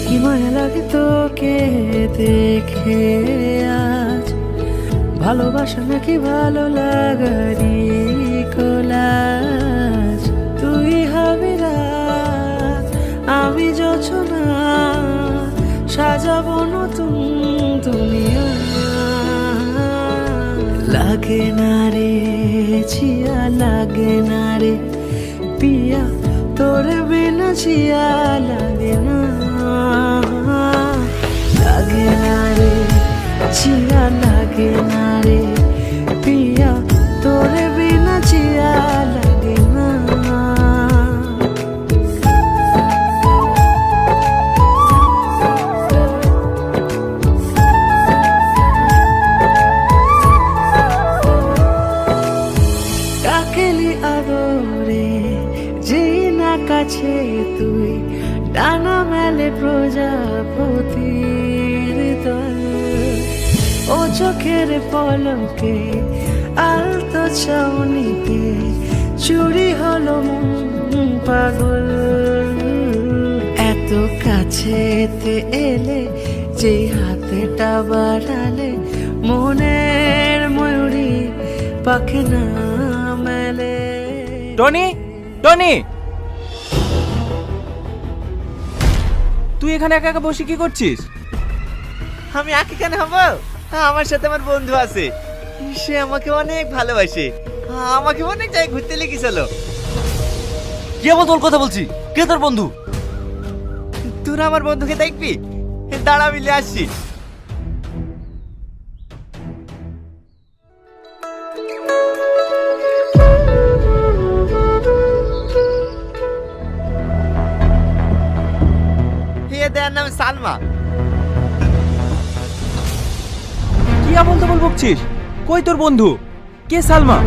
কি মায়া লাগে তোকে দেখে আজ, ভালোবাসা নাকি ভালো লাগারি কোলাজ। তুই হবি রাত, আমি যোছনা, সাজাবো নতুন দুনিয়া। লাগে না রে ছিয়া, লাগে না রে পিয়া, তোর বিনা ছিয়া লাগে না। লাগে না রে ছিয়া, লাগে না রে পিয়া, তোর বিনা ছিয়া লাগে না। কাকেলি আদরে যেই না কাছে তুই, ডানা মেলে প্রজাপতির দল। ও চোখের পলকে আলতো ছাউনিতে চুরি হলো মন পাগল। এত কাছেতে এলে যেই হাতটা বাড়ালে, মনের ময়ূরী পাখে না মেলে। টনি, টনি, তুই এখানে একা একা বসে কি করছিস? আমি একা কেন হবো? আমার সাথে আমার বন্ধু আছে, সে আমাকে অনেক ভালোবাসে, আমাকে অনেক জায়গায় ঘুরতে লেগেছিল। কি আবার তোর কথা বলছি? কে তোর বন্ধু? তোরা আমার বন্ধুকে দেখবি? দাঁড়া, মিলে আসছি। দেয়ার নাম সালমা। কি আমল তামল বকছিস? কই তোর বন্ধু? কে সালমা?